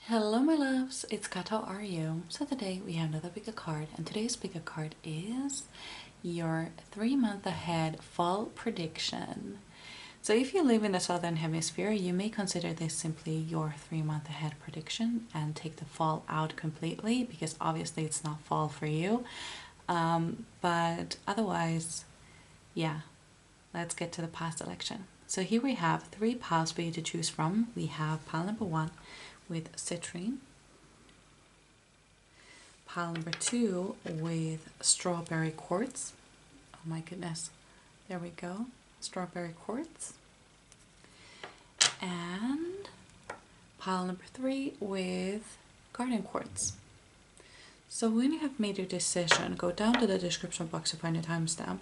Hello my loves, it's Kat, how are you? So today we have another bigger card, and today's bigger card is your 3 month ahead fall prediction. So if you live in the southern hemisphere, you may consider this simply your 3 month ahead prediction and take the fall out completely, because obviously it's not fall for you. But otherwise, yeah, let's get to the past election. So here we have 3 piles for you to choose from. We have pile number 1 with citrine, pile number 2 with strawberry quartz. Oh my goodness, there we go, strawberry quartz. And pile number 3 with garden quartz. So when you have made your decision, go down to the description box to find a timestamp.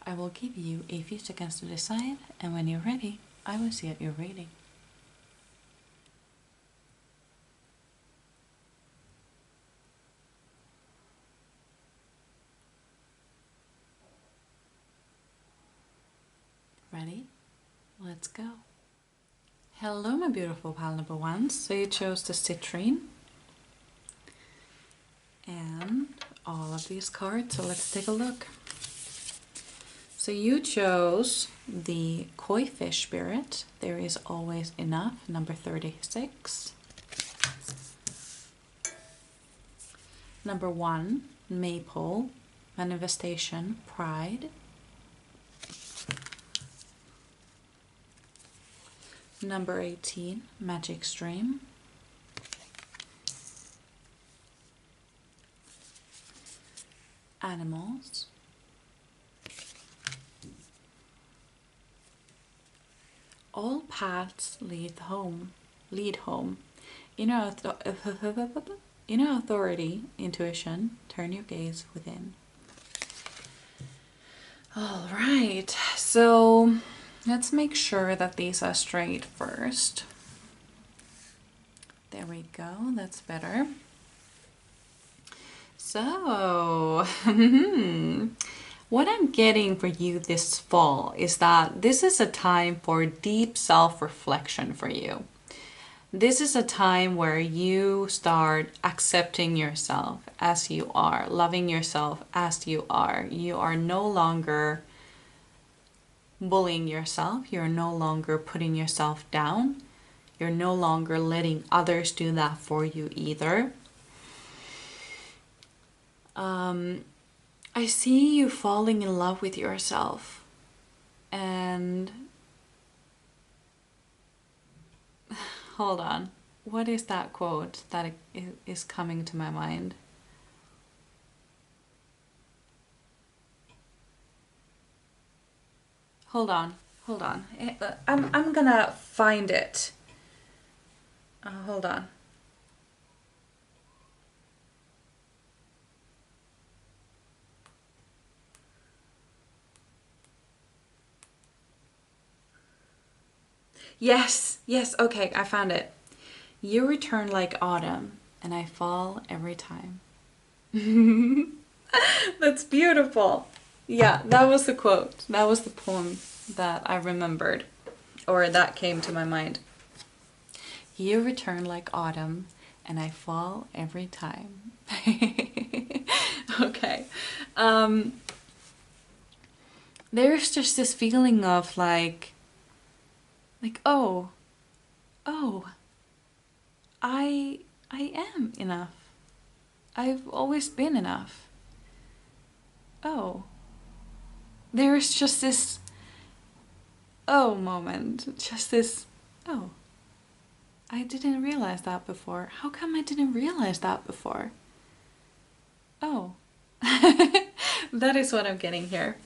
I will give you a few seconds to decide, and when you're ready, I will see at your reading. Ready? Let's go. Hello my beautiful pile number 1. So you chose the citrine and all of these cards, so let's take a look. So you chose the koi fish spirit, there is always enough, number 36. Number 1, maple, manifestation, pride. Number 18, magic stream. Animals. All paths lead home. Inner authority, intuition, turn your gaze within. All right, so let's make sure that these are straight first. There we go, that's better. So, what I'm getting for you this fall is that this is a time for deep self-reflection for you. This is a time where you start accepting yourself as you are, loving yourself as you are. You are no longer bullying yourself. You're no longer putting yourself down. You're no longer letting others do that for you either. I see you falling in love with yourself, and hold on, what is that quote that is coming to my mind? Hold on. I'm gonna find it. Hold on. Yes, okay, I found it. You return like autumn, and I fall every time. That's beautiful. Yeah, that was the quote. That was the poem that I remembered, or that came to my mind. You return like autumn, and I fall every time. Okay. There's just this feeling of like, oh, I am enough. I've always been enough. Oh, there's just this oh moment, just this, oh, I didn't realize that before. How come I didn't realize that before? Oh, that is what I'm getting here.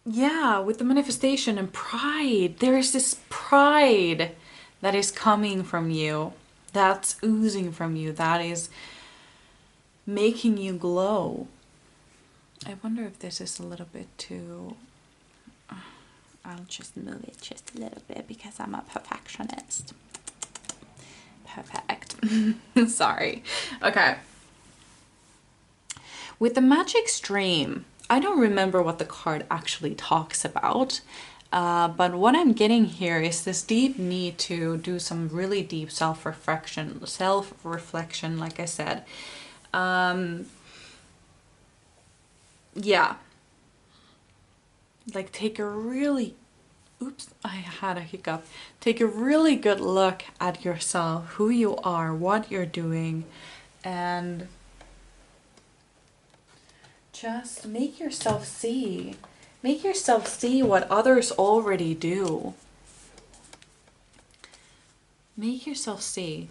Yeah, with the manifestation and pride, there is this pride that is coming from you, that's oozing from you, that is making you glow. I wonder if this is a little bit too... I'll just move it just a little bit because I'm a perfectionist. Perfect. Sorry. Okay. With the magic stream, I don't remember what the card actually talks about. But what I'm getting here is this deep need to do some really deep self-reflection, like I said. Yeah. Like take a really, oops, I had a hiccup. Take a really good look at yourself, who you are, what you're doing, and just make yourself see. Make yourself see what others already do. Make yourself see.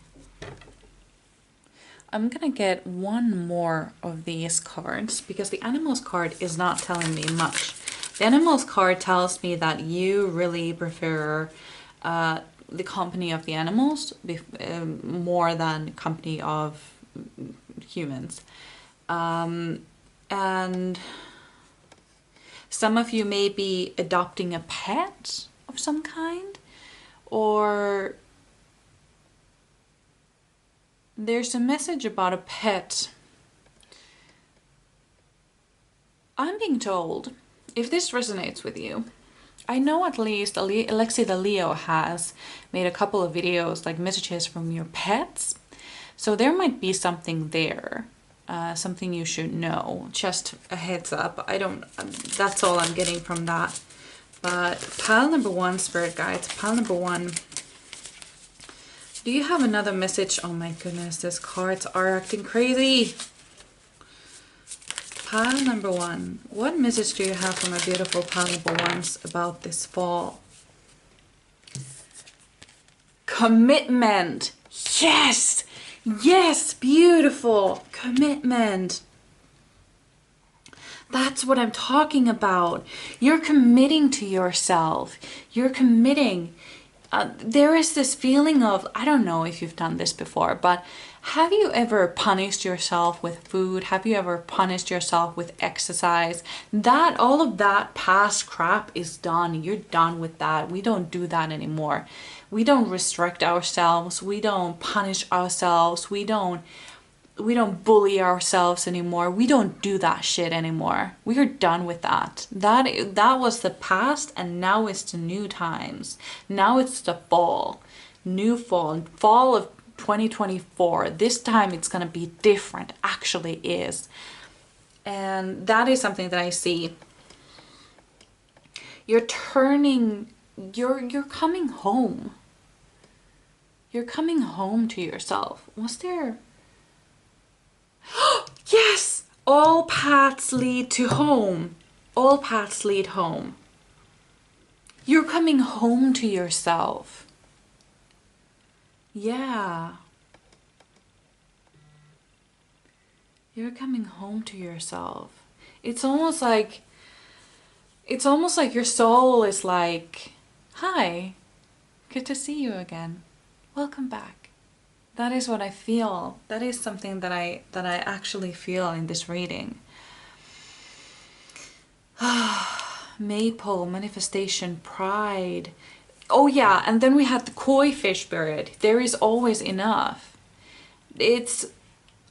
I'm gonna get one more of these cards because the animals card is not telling me much. The animals card tells me that you really prefer the company of the animals more than company of humans. And some of you may be adopting a pet of some kind, or there's a message about a pet. I'm being told, if this resonates with you, I know at least Alexi the Leo has made a couple of videos like messages from your pets. So there might be something there, something you should know. Just a heads up. That's all I'm getting from that. But pile number one, spirit guides, pile number one. Do you have another message? Oh my goodness, these cards are acting crazy. Pile number one. What message do you have for my beautiful pile number ones about this fall? Commitment. Yes! Yes! Beautiful! Commitment. That's what I'm talking about. You're committing to yourself. You're committing. There is this feeling of, I don't know if you've done this before, but have you ever punished yourself with food? Have you ever punished yourself with exercise? All of that past crap is done. You're done with that. We don't do that anymore. We don't restrict ourselves. We don't punish ourselves. We don't bully ourselves anymore. We don't do that shit anymore. We are done with that. That was the past, and now it's the new times. Now it's the fall. New fall of 2024. This time it's gonna be different. Actually is. And that is something that I see. You're coming home. You're coming home to yourself. Was there... Yes! All paths lead to home. All paths lead home. You're coming home to yourself. Yeah. You're coming home to yourself. It's almost like your soul is like, hi, good to see you again. Welcome back. That is what I feel. That is something that I actually feel in this reading. Maple, manifestation, pride. Oh yeah, and then we had the koi fish spirit. There is always enough.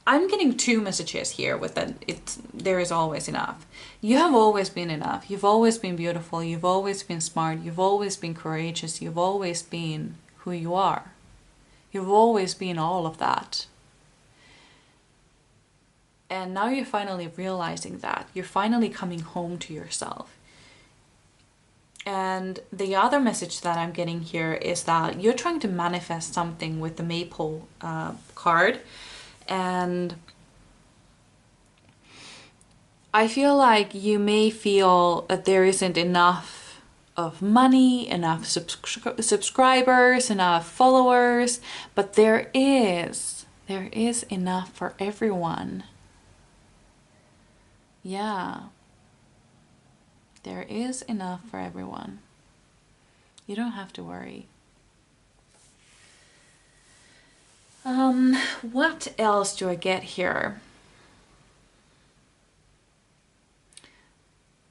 I'm getting two messages here with that. There is always enough. You have always been enough. You've always been beautiful. You've always been smart. You've always been courageous. You've always been who you are. You've always been all of that. And now you're finally realizing that. You're finally coming home to yourself. And the other message that I'm getting here is that you're trying to manifest something with the maple card. And I feel like you may feel that there isn't enough of money, enough subscribers, enough followers, but there is enough for everyone. Yeah, there is enough for everyone. You don't have to worry. What else do I get here?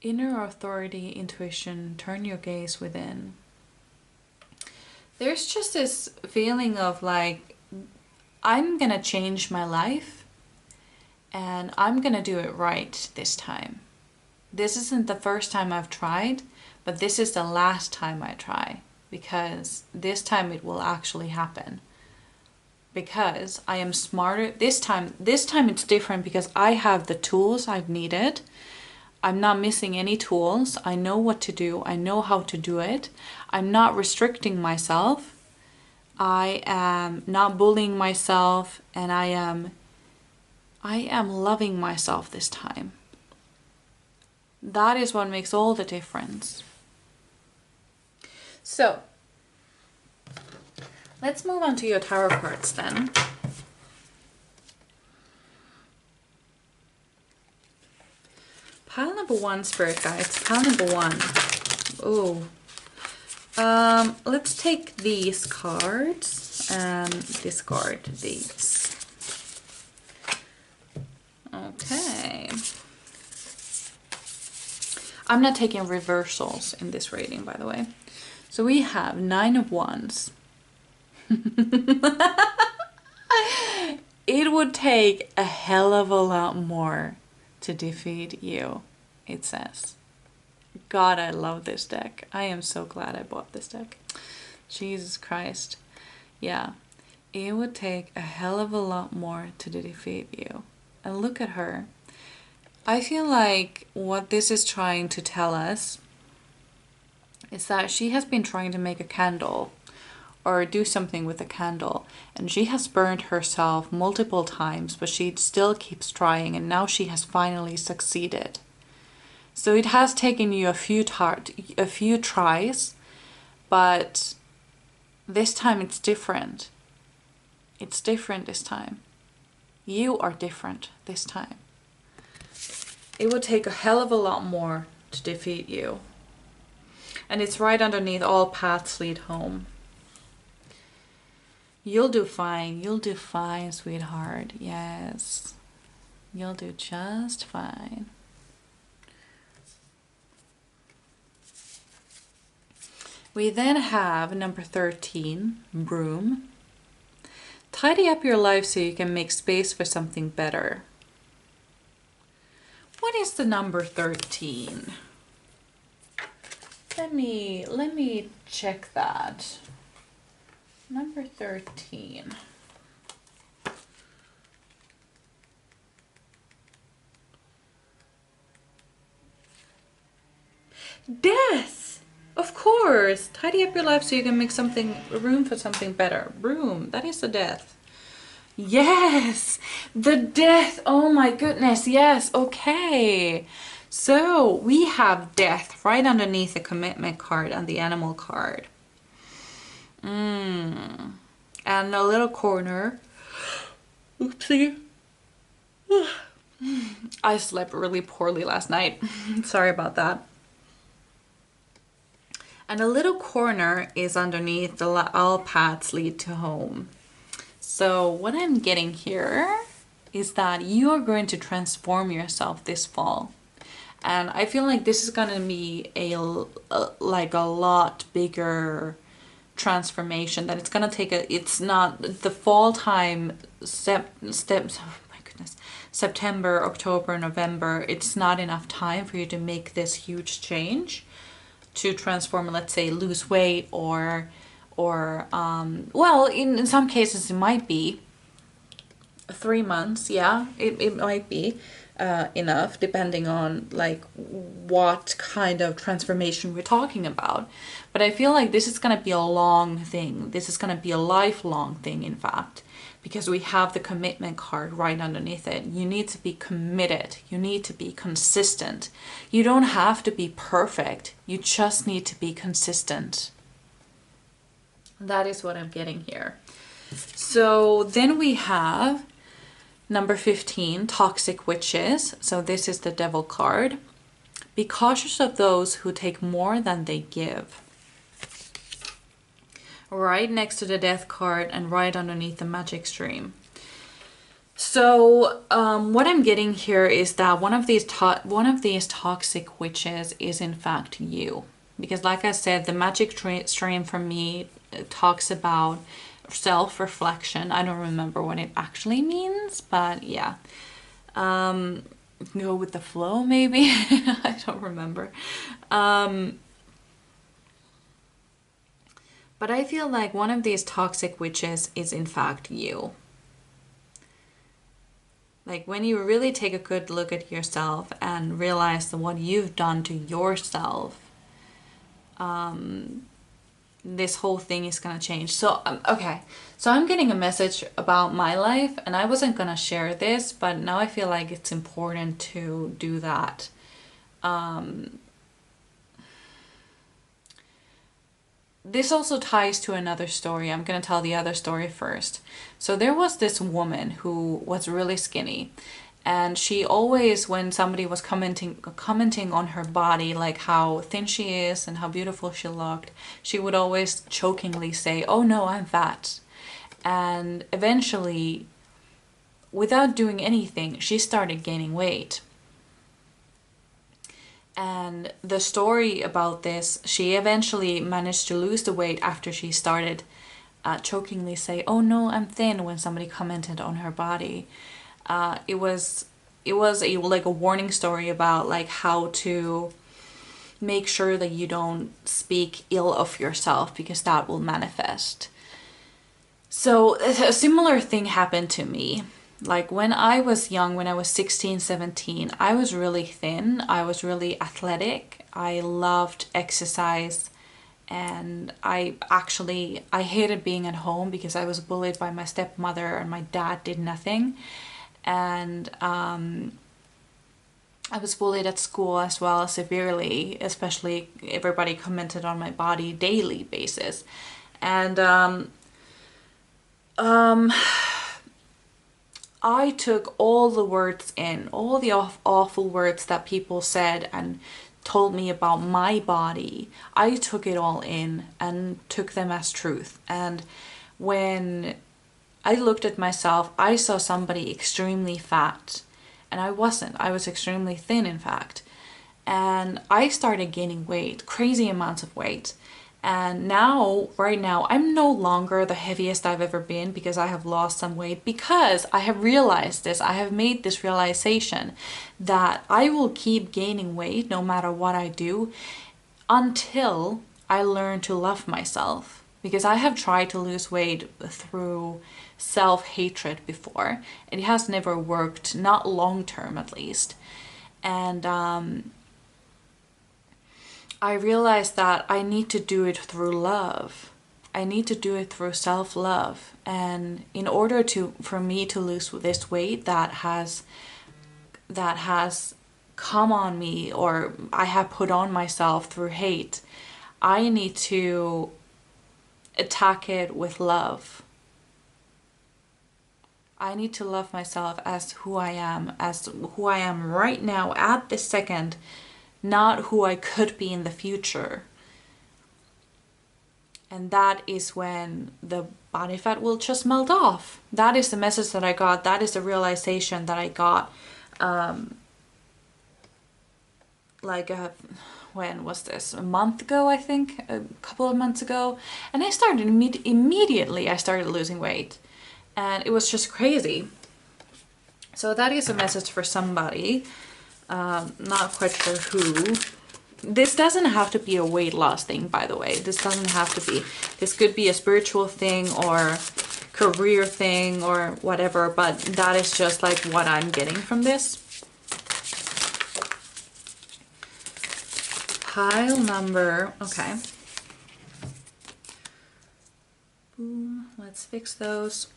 Inner authority, intuition, turn your gaze within. There's just this feeling of like, I'm gonna change my life and I'm gonna do it right this time. this isn't the first time I've tried, but this is the last time I try, because this time it will actually happen. Because I am smarter this time. This time it's different because I have the tools I've needed. I'm not missing any tools. I know what to do. I know how to do it. I'm not restricting myself. I am not bullying myself, and I am loving myself this time. That is what makes all the difference. So, let's move on to your tarot cards then. Pile number one, Spirit Guides. Pile number one. Oh. Let's take these cards and discard these. Okay. I'm not taking reversals in this reading, by the way. So we have Nine of Wands. It would take a hell of a lot more to defeat you, it says. God, I love this deck. I am so glad I bought this deck. Jesus Christ. Yeah, it would take a hell of a lot more to defeat you. And look at her. I feel like what this is trying to tell us is that she has been trying to make a candle or do something with a candle, and she has burned herself multiple times, but she still keeps trying, and now she has finally succeeded. So it has taken you a few tries, but this time it's different. It's different this time. You are different this time. It would take a hell of a lot more to defeat you. And it's right underneath all paths lead home. You'll do fine. You'll do fine, sweetheart. Yes. You'll do just fine. We then have number 13, Broom. Tidy up your life so you can make space for something better. What is the number 13? Let me check that. Number 13. Death! Of course! Tidy up your life so you can make room for something better. Broom, that is the death. Yes! The death! Oh my goodness, yes, okay. So we have death right underneath the commitment card and the animal card. And a little corner. Oopsie. I slept really poorly last night. Sorry about that. And a little corner is underneath the all paths lead to home. So what I'm getting here is that you are going to transform yourself this fall. And I feel like this is going to be a lot bigger transformation, that it's going to take it's not the fall time oh my goodness, September, October, November. It's not enough time for you to make this huge change to transform, let's say, lose weight or well, in some cases it might be 3 months. Yeah, it might be enough, depending on like what kind of transformation we're talking about. But I feel like this is going to be a long thing. This is going to be a lifelong thing, in fact, because we have the commitment card right underneath it. You need to be committed. You need to be consistent. You don't have to be perfect. You just need to be consistent. That is what I'm getting here. So then we have number 15, Toxic Witches. So this is the Devil card. Be cautious of those who take more than they give. Right next to the Death card and right underneath the Magic Stream. So what I'm getting here is that one of these toxic witches is in fact you. Because like I said, the Magic Stream for me talks about self-reflection. I don't remember what it actually means, but yeah. go with the flow, maybe. I don't remember. But I feel like one of these toxic witches is in fact you. Like when you really take a good look at yourself and realize what you've done to yourself, this whole thing is gonna change. So okay, so I'm getting a message about my life, and I wasn't gonna share this, but now I feel like it's important to do that. This also ties to another story. I'm gonna tell the other story first. So there was this woman who was really skinny, and she always, when somebody was commenting on her body, like how thin she is and how beautiful she looked, she would always jokingly say, "Oh no, I'm fat." And eventually, without doing anything, she started gaining weight. And the story about this, she eventually managed to lose the weight after she started jokingly say, "Oh no, I'm thin," when somebody commented on her body. It was like a warning story about like how to make sure that you don't speak ill of yourself, because that will manifest. So a similar thing happened to me. Like when I was young, when I was 16, 17, I was really thin. I was really athletic. I loved exercise. And I hated being at home because I was bullied by my stepmother and my dad did nothing. And I was bullied at school as well, severely, especially everybody commented on my body daily basis. And I took all the words in, all the awful words that people said and told me about my body. I took it all in and took them as truth. And when I looked at myself, I saw somebody extremely fat, and I wasn't. I was extremely thin, in fact. And I started gaining weight, crazy amounts of weight. And now, right now, I'm no longer the heaviest I've ever been because I have lost some weight, because I have realized this. I have made this realization that I will keep gaining weight no matter what I do until I learn to love myself. Because I have tried to lose weight through self-hatred before. It has never worked, not long-term at least. And I realized that I need to do it through love. I need to do it through self-love. And in order for me to lose this weight that has come on me, or I have put on myself through hate, I need to attack it with love. I need to love myself as who I am right now at this second, not who I could be in the future. And that is when the body fat will just melt off. That is the message that I got. That is the realization that I got. When was this? A month ago, I think, a couple of months ago. And I started immediately, I started losing weight. And it was just crazy. So that is a message for somebody. Not quite sure who. This doesn't have to be a weight loss thing, by the way. This doesn't have to be. This could be a spiritual thing or career thing or whatever, but that is just like what I'm getting from this. Pile number, okay. Boom, let's fix those.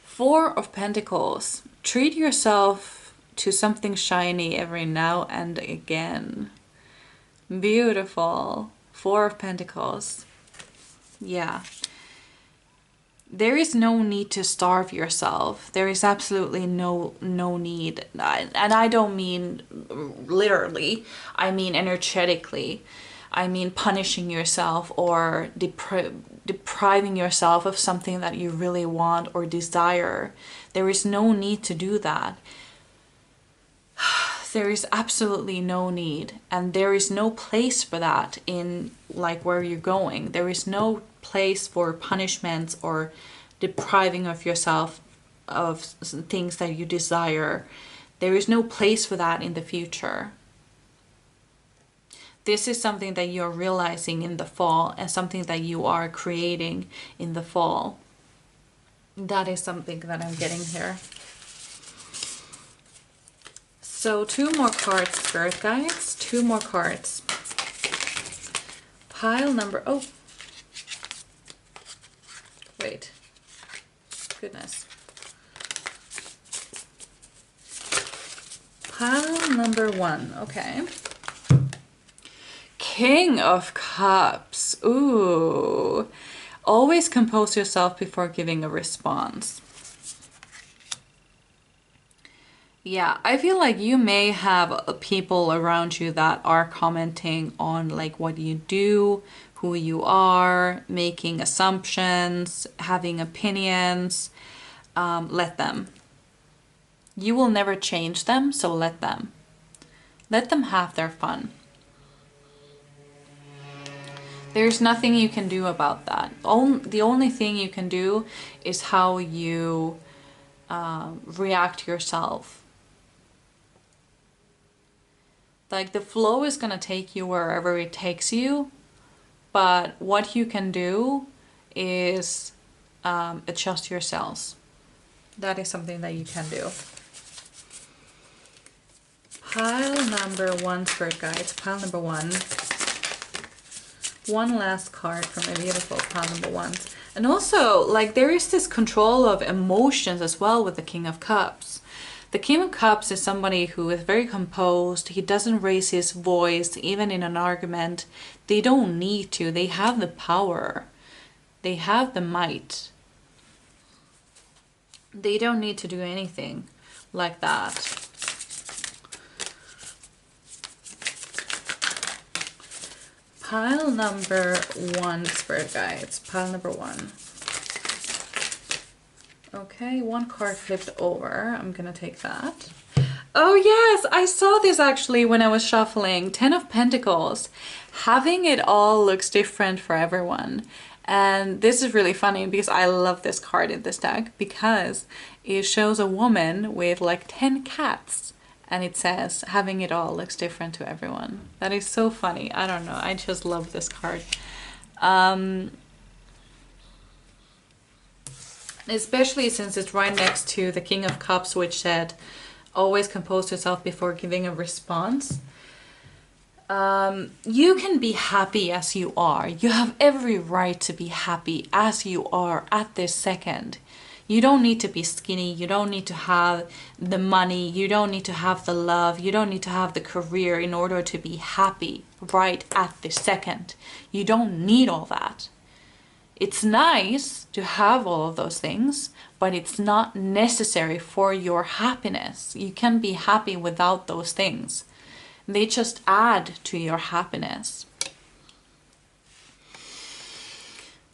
4 of Pentacles. Treat yourself to something shiny every now and again. Beautiful. 4 of Pentacles. Yeah. There is no need to starve yourself. There is absolutely no need. And I don't mean literally. I mean energetically. I mean punishing yourself or depriving yourself of something that you really want or desire. There is no need to do that. There is absolutely no need, and there is no place for that in like where you're going. There is no place for punishments or depriving of yourself of things that you desire. There is no place for that in the future. This is something that you're realizing in the fall and something that you are creating in the fall. That is something that I'm getting here. So 2 more cards, Spirit Guides. 2 more cards. Pile number... Oh. Wait. Goodness. Pile number 1. Okay. King of Cups. Ooh. Always compose yourself before giving a response. Yeah, I feel like you may have people around you that are commenting on like what you do, who you are, making assumptions, having opinions. Let them. You will never change them, so let them. Let them have their fun. There's nothing you can do about that. The only thing you can do is how you react yourself. Like the flow is gonna take you wherever it takes you, but what you can do is adjust yourselves. That is something that you can do. Pile number 1, Spirit Guides. Pile number 1. One last card from a beautiful pile number 1. And also, like, there is this control of emotions as well with the King of Cups. The King of Cups is somebody who is very composed. He doesn't raise his voice, even in an argument. They don't need to. They have the power. They have the might. They don't need to do anything like that. Pile number 1, Spirit Guides. Pile number 1. Okay, 1 card flipped over. I'm gonna take that. Oh yes, I saw this actually when I was shuffling. 10 of Pentacles. Having it all looks different for everyone. And this is really funny because I love this card in this deck because it shows a woman with like 10 cats. And it says, having it all looks different to everyone. That is so funny. I don't know. I just love this card. Especially since it's right next to the King of Cups, which said, always compose yourself before giving a response. You can be happy as you are. You have every right to be happy as you are at this second. You don't need to be skinny. You don't need to have the money. You don't need to have the love. You don't need to have the career in order to be happy right at this second. You don't need all that. It's nice to have all of those things, but it's not necessary for your happiness. You can be happy without those things. They just add to your happiness.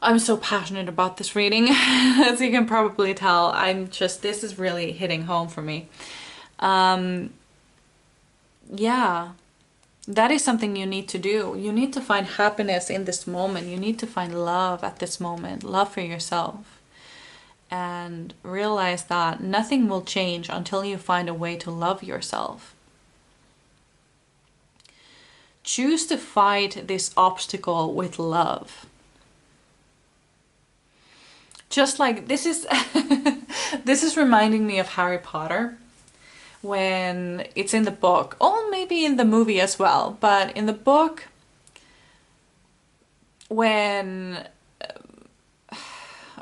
I'm so passionate about this reading, as you can probably tell. This is really hitting home for me. Yeah, that is something you need to do. You need to find happiness in this moment. You need to find love at this moment, love for yourself. And realize that nothing will change until you find a way to love yourself. Choose to fight this obstacle with love. Just like this is this is reminding me of Harry Potter when it's in the book, or maybe in the movie as well, but in the book when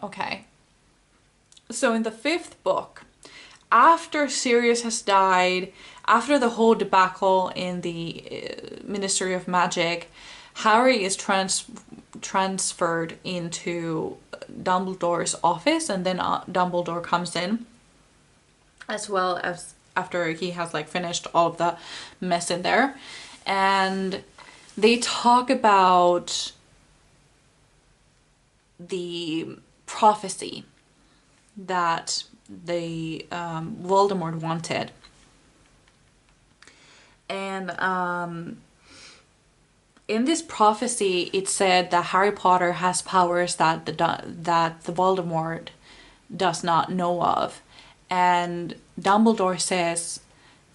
okay, so in the 5th book, after Sirius has died, after the whole debacle in the Ministry of Magic, Harry is transferred into Dumbledore's office, and then Dumbledore comes in, as well as after he has like finished all of the mess in there, and they talk about the prophecy that the Voldemort wanted, and in this prophecy, it said that Harry Potter has powers that the Voldemort does not know of. And Dumbledore says,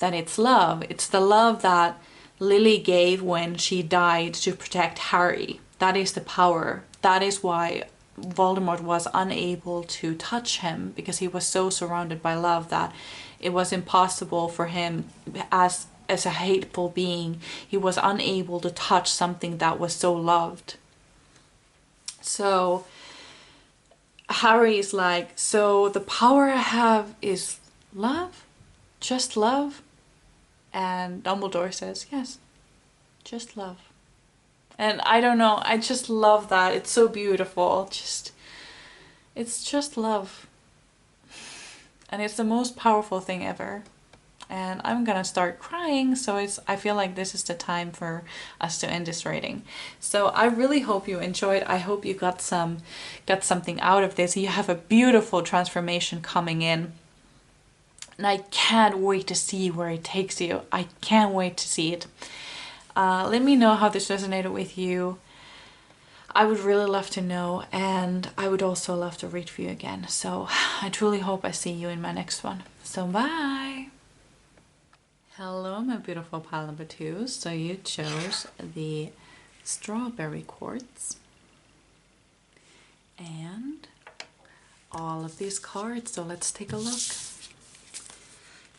then it's love. It's the love that Lily gave when she died to protect Harry. That is the power. That is why Voldemort was unable to touch him, because he was so surrounded by love that it was impossible for him, as a hateful being, he was unable to touch something that was so loved. So Harry is like, so the power I have is love? Just love? And Dumbledore says, yes, just love. And I don't know, I just love that. It's so beautiful. It's just love. And it's the most powerful thing ever. And I'm gonna start crying, so I feel like this is the time for us to end this reading. So I really hope you enjoyed. I hope you got something out of this. You have a beautiful transformation coming in. And I can't wait to see where it takes you. I can't wait to see it. Let me know how this resonated with you. I would really love to know, and I would also love to read for you again. So I truly hope I see you in my next one. So bye! Hello, my beautiful pile number 2. So you chose the strawberry quartz and all of these cards. So let's take a look.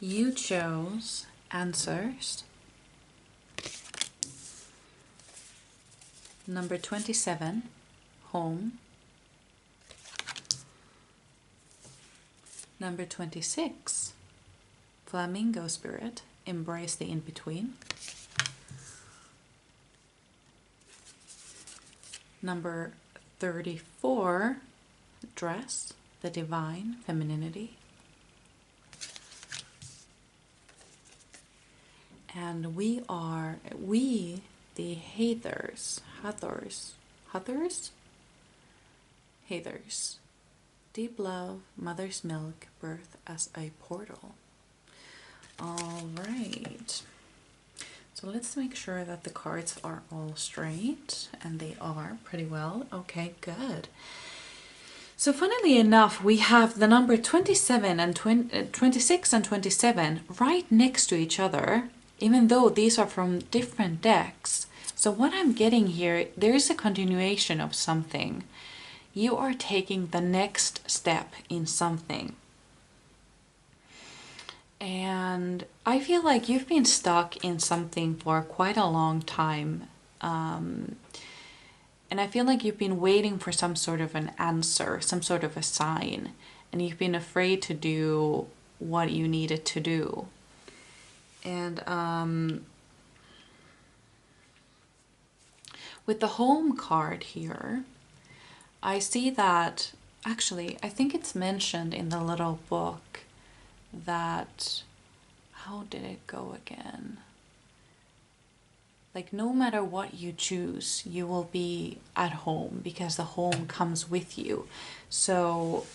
You chose answers. Number 27, home. Number 26, flamingo spirit, embrace the in-between. Number 34, dress, the divine femininity. And we, the Hathors, deep love, mother's milk, birth as a portal. All right. So let's make sure that the cards are all straight, and they are pretty well. Okay, good. So funnily enough, we have the number 27 and 26 and 27 right next to each other, even though these are from different decks. So what I'm getting here, there is a continuation of something. You are taking the next step in something. And I feel like you've been stuck in something for quite a long time. And I feel like you've been waiting for some sort of an answer, some sort of a sign. And you've been afraid to do what you needed to do. And with the home card here, I see that, actually, I think it's mentioned in the little book that, how did it go again? Like, no matter what you choose, you will be at home because the home comes with you. So,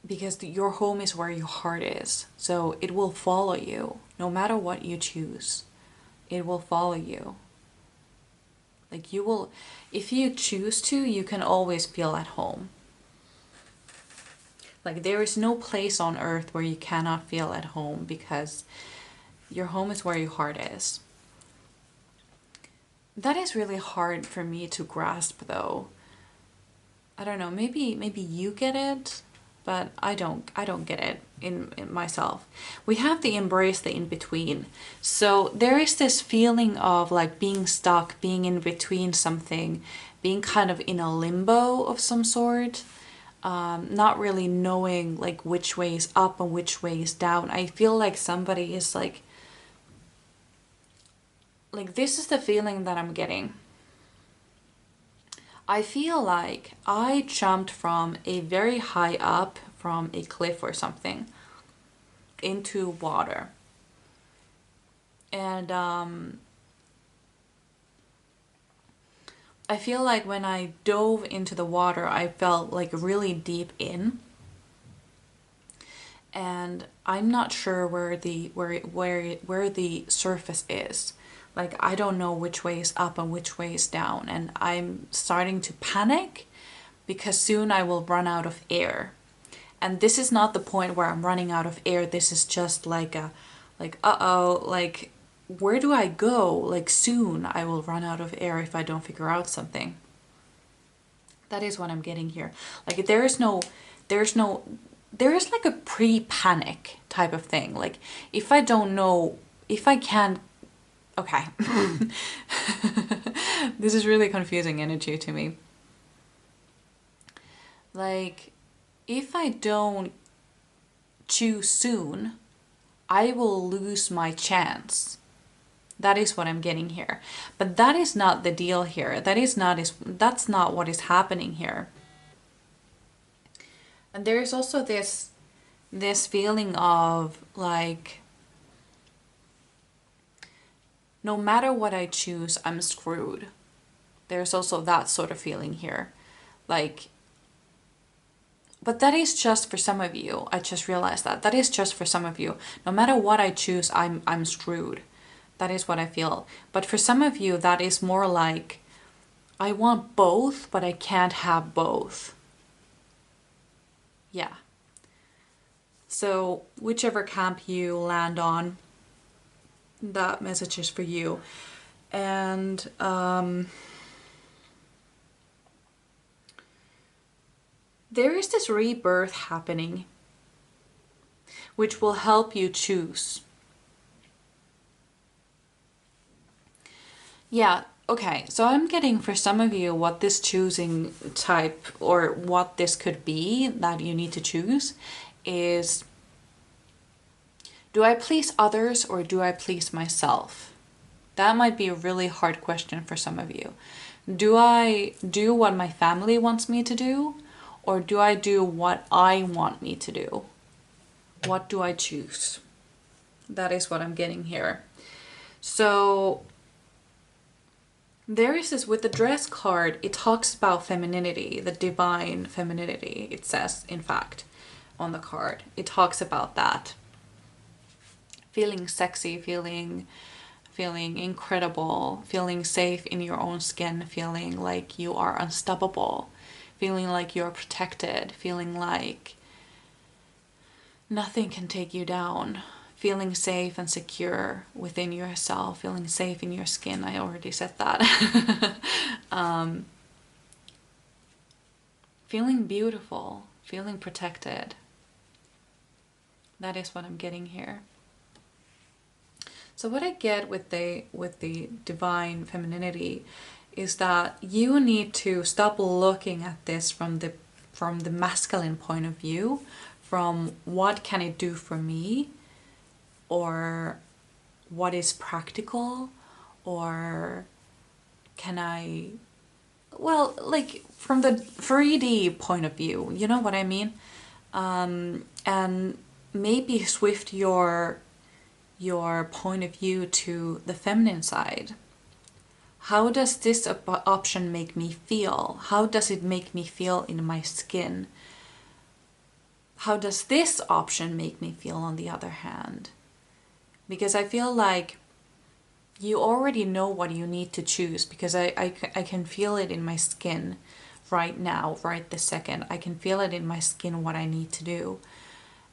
because your home is where your heart is. So it will follow you. No matter what you choose, it will follow you. Like, you will, if you choose to, you can always feel at home. Like, there is no place on earth where you cannot feel at home, because your home is where your heart is. That is really hard for me to grasp, though. I don't know, maybe you get it, but I don't get it in myself. We have the embrace the in-between. So there is this feeling of like being stuck, being in between something, being kind of in a limbo of some sort, not really knowing like which way is up and which way is down. I feel like somebody is like this is the feeling that I'm getting. I feel like I jumped from a very high up, from a cliff or something, into water. And I feel like when I dove into the water, I felt like really deep in. And I'm not sure where the surface is. Like, I don't know which way is up and which way is down. And I'm starting to panic because soon I will run out of air. And this is not the point where I'm running out of air. This is just like a like, uh-oh, like, where do I go? Like, soon I will run out of air if I don't figure out something. That is what I'm getting here. Like, there is like a pre-panic type of thing. Like, if I don't know, if I can't, okay. This is really confusing energy to me. Like, if I don't choose soon, I will lose my chance. That is what I'm getting here. But that is not the deal here. That's not what is happening here. And there is also this feeling of like, no matter what I choose, I'm screwed. There's also that sort of feeling here. Like, but that is just for some of you. I just realized that. That is just for some of you. No matter what I choose, I'm screwed. That is what I feel. But for some of you, that is more like, I want both, but I can't have both. Yeah. So whichever camp you land on, that message is for you. And there is this rebirth happening, which will help you choose. Yeah, okay. So I'm getting for some of you what this choosing type or what this could be that you need to choose is, do I please others or do I please myself? That might be a really hard question for some of you. Do I do what my family wants me to do, or do I do what I want me to do? What do I choose? That is what I'm getting here. So there is this, with the dress card, it talks about femininity, the divine femininity, it says, in fact, on the card. It talks about that. Feeling sexy, feeling incredible, feeling safe in your own skin, feeling like you are unstoppable, feeling like you're protected, feeling like nothing can take you down, feeling safe and secure within yourself, feeling safe in your skin. I already said that. Feeling beautiful, feeling protected. That is what I'm getting here. So what I get with the divine femininity is that you need to stop looking at this from the masculine point of view, from what can it do for me, or what is practical, or can I, well, like from the 3D point of view, you know what I mean? And maybe shift your point of view to the feminine side. How does this option make me feel? How does it make me feel in my skin? How does this option make me feel on the other hand? Because I feel like you already know what you need to choose, because I can feel it in my skin right now, right this second. I can feel it in my skin what I need to do.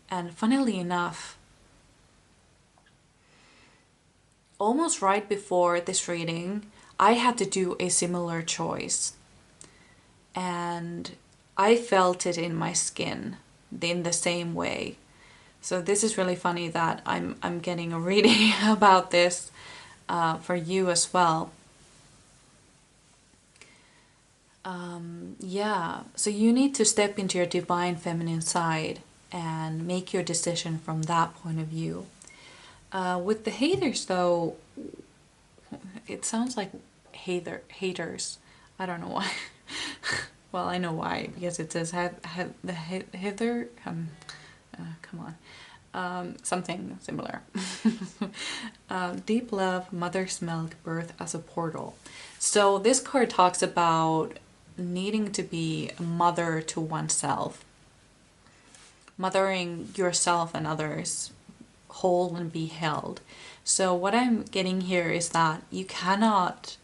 And funnily enough, almost right before this reading, I had to do a similar choice. And I felt it in my skin in the same way. So this is really funny that I'm getting a reading about this for you as well. Yeah, so you need to step into your divine feminine side and make your decision from that point of view. With the haters though, it sounds like haters. I don't know why. Well, I know why, because it says the hither, come on, something similar. Deep love, mother's milk, birth as a portal. So this card talks about needing to be a mother to oneself, mothering yourself and others whole and be held. So what I'm getting here is that you cannot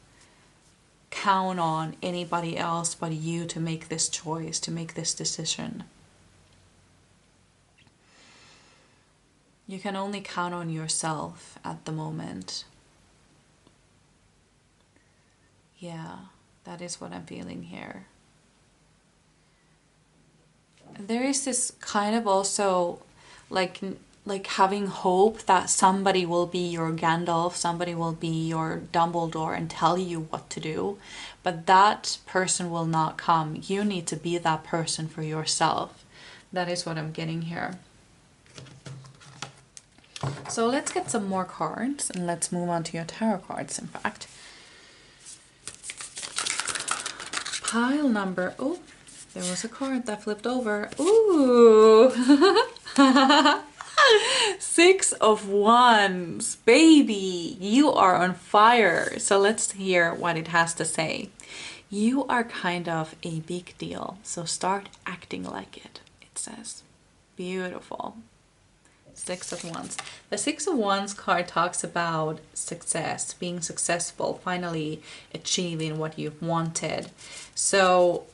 count on anybody else but you to make this choice, to make this decision. You can only count on yourself at the moment. Yeah, that is what I'm feeling here. There is this kind of also like having hope that somebody will be your Gandalf, somebody will be your Dumbledore and tell you what to do, but that person will not come. You need to be that person for yourself. That is what I'm getting here. So let's get some more cards and let's move on to your tarot cards, in fact. Pile number, oh, there was a card that flipped over. Ooh. 6 of Wands. Baby, you are on fire. So let's hear what it has to say. You are kind of a big deal, so start acting like it, it says. Beautiful. 6 of Wands. The 6 of Wands card talks about success, being successful, finally achieving what you've wanted. So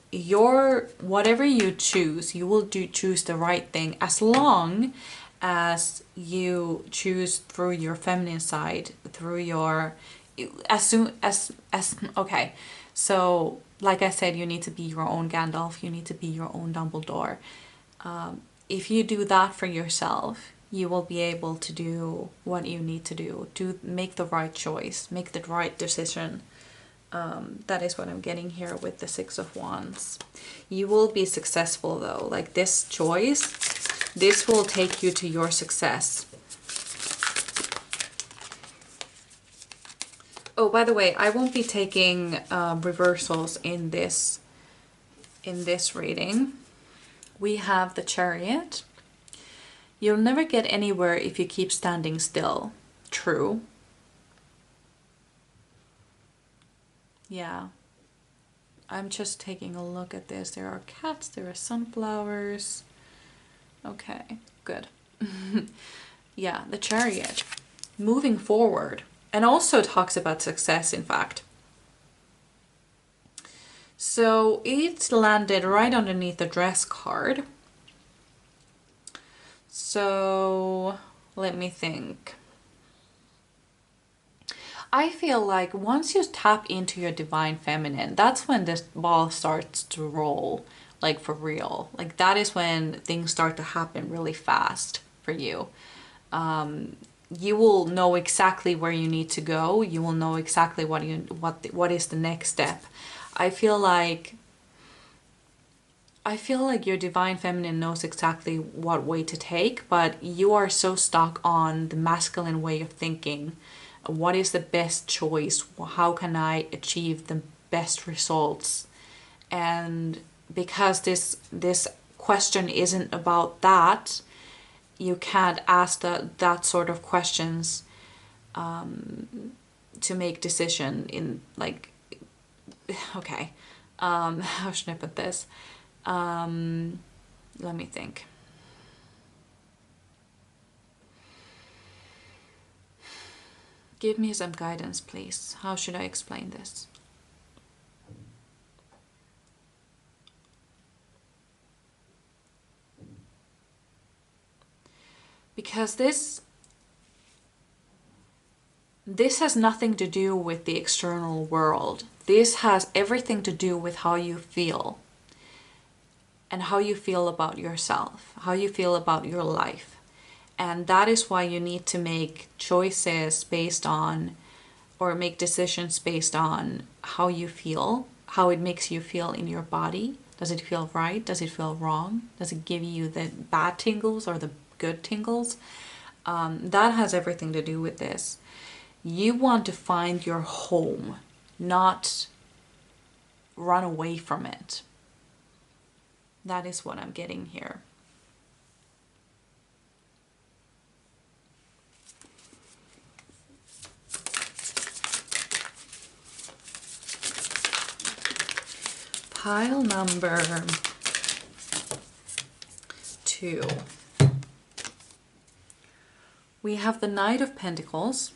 whatever you choose, you will choose the right thing as long as you choose through your feminine side, through your okay. So like I said, you need to be your own Gandalf, you need to be your own Dumbledore. If you do that for yourself, you will be able to do what you need to do to make the right choice, make the right decision. That is what I'm getting here with the 6 of Wands. You will be successful though. Like this choice, this will take you to your success. Oh, by the way, I won't be taking reversals in this reading. We have the Chariot. You'll never get anywhere if you keep standing still. True. Yeah. I'm just taking a look at this. There are cats, there are sunflowers. Okay, good. Yeah, the Chariot. Moving forward. And also talks about success, in fact. So it landed right underneath the dress card. So let me think. I feel like once you tap into your divine feminine, that's when this ball starts to roll, like for real. Like that is when things start to happen really fast for you. You will know exactly where you need to go. You will know exactly what is the next step. I feel like your divine feminine knows exactly what way to take, but you are so stuck on the masculine way of thinking. What is the best choice? How can I achieve the best results? And because this question isn't about that, you can't ask that sort of questions to make decision in like, okay, how should I put this? Let me think. Give me some guidance, please. How should I explain this? Because this has nothing to do with the external world. This has everything to do with how you feel. And how you feel about yourself, how you feel about your life. And that is why you need to make choices based on, or make decisions based on how you feel, how it makes you feel in your body. Does it feel right? Does it feel wrong? Does it give you the bad tingles or the good tingles? That has everything to do with this. You want to find your home, not run away from it. That is what I'm getting here. Pile number 2. We have the Knight of Pentacles.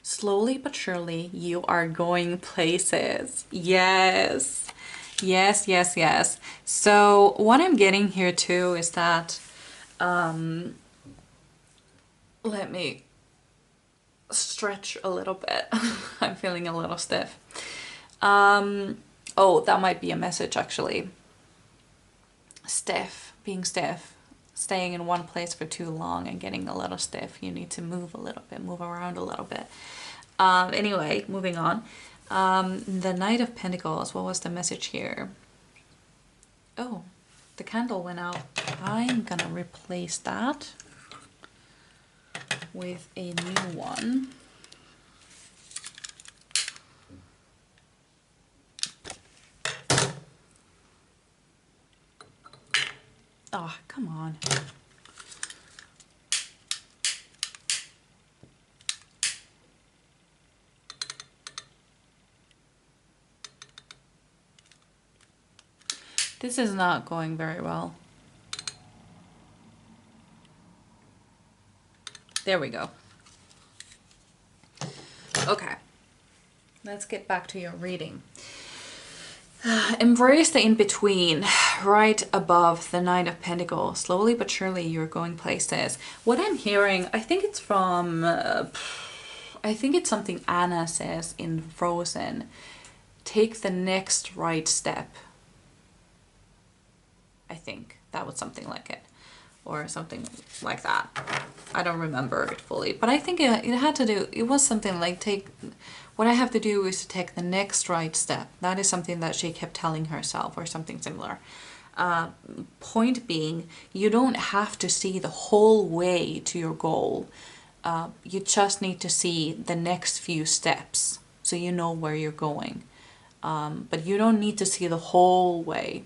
Slowly but surely, you are going places. Yes. Yes, yes, yes. So what I'm getting here too is that Let me stretch a little bit. I'm feeling a little stiff. Oh, that might be a message actually. Stiff, being stiff, staying in one place for too long and getting a little stiff. You need to move a little bit, move around a little bit. Anyway, moving on. The Knight of Pentacles, what was the message here? Oh, the candle went out. I'm gonna replace that with a new one. Oh, come on. This is not going very well. There we go. Okay, let's get back to your reading. Embrace the in-between, right above the Nine of Pentacles. Slowly but surely you're going places. What I'm hearing, I think it's from, I think it's something Anna says in Frozen. Take the next right step. I think that was something like it, or something like that. I don't remember it fully, but I think it had to do, it was something like what I have to do is to take the next right step. That is something that she kept telling herself, or something similar. Point being, you don't have to see the whole way to your goal. You just need to see the next few steps so you know where you're going. But you don't need to see the whole way.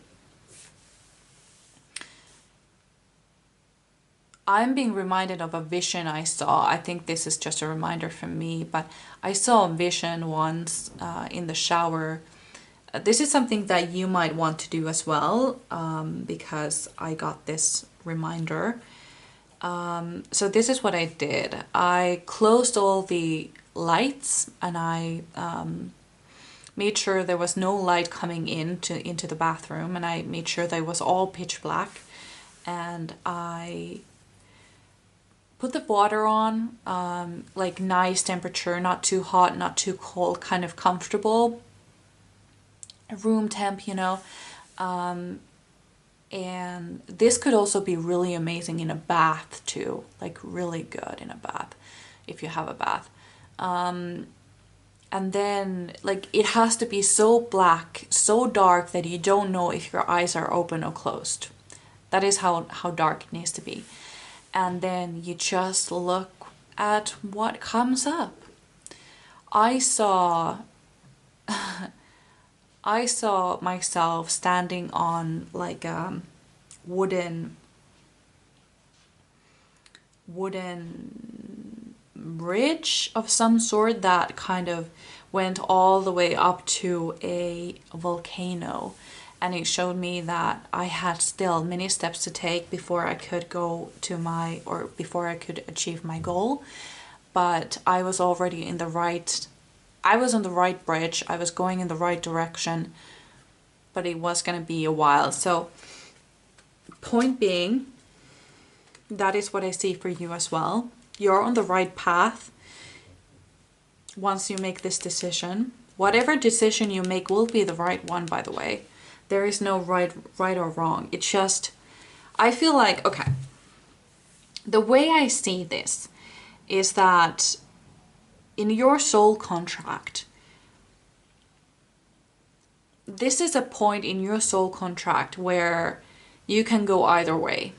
I'm being reminded of a vision I saw. I think this is just a reminder from me, but I saw a vision once in the shower. This is something that you might want to do as well, because I got this reminder. So this is what I did. I closed all the lights and I made sure there was no light coming into the bathroom, and I made sure that it was all pitch black, and I put the water on, like nice temperature, not too hot, not too cold, kind of comfortable, room temp, you know. And this could also be really amazing in a bath too, like really good in a bath, if you have a bath. And then like it has to be so black, so dark that you don't know if your eyes are open or closed. That is how dark it needs to be. And then you just look at what comes up. I saw myself standing on like a wooden bridge of some sort that kind of went all the way up to a volcano. And it showed me that I had still many steps to take before I could go to before I could achieve my goal. But I was already on the right bridge. I was going in the right direction, but it was going to be a while. So point being, that is what I see for you as well. You're on the right path once you make this decision. Whatever decision you make will be the right one, by the way. There is no right or wrong. It's just, I feel like, okay, the way I see this is that in your soul contract, this is a point in your soul contract where you can go either way.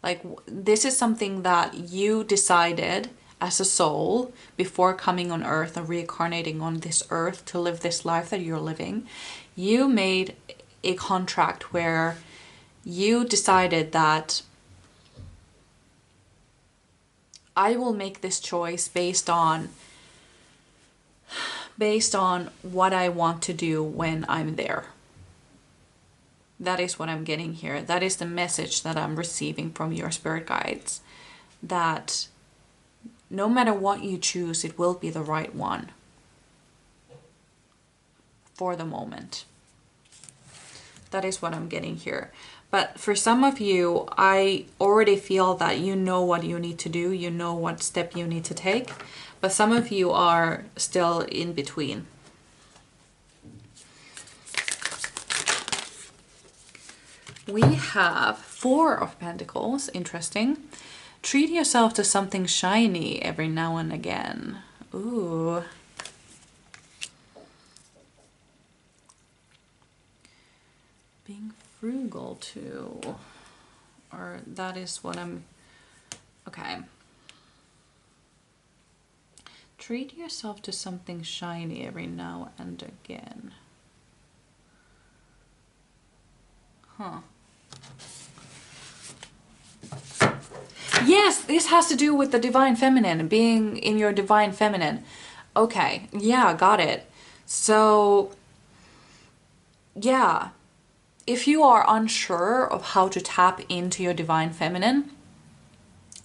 Like this is something that you decided as a soul before coming on earth and reincarnating on this earth to live this life that you're living. You made a contract where you decided that I will make this choice based on what I want to do when I'm there. That is what I'm getting here. That is the message that I'm receiving from your spirit guides. That no matter what you choose, it will be the right one for the moment. That is what I'm getting here. But for some of you, I already feel that you know what you need to do. You know what step you need to take. But some of you are still in between. We have Four of Pentacles. Interesting. Treat yourself to something shiny every now and again. Ooh. Being frugal too. Or that is what I'm... Okay. Treat yourself to something shiny every now and again. Huh. Yes, this has to do with the divine feminine, being in your divine feminine. Okay, yeah, got it. So, yeah, if you are unsure of how to tap into your divine feminine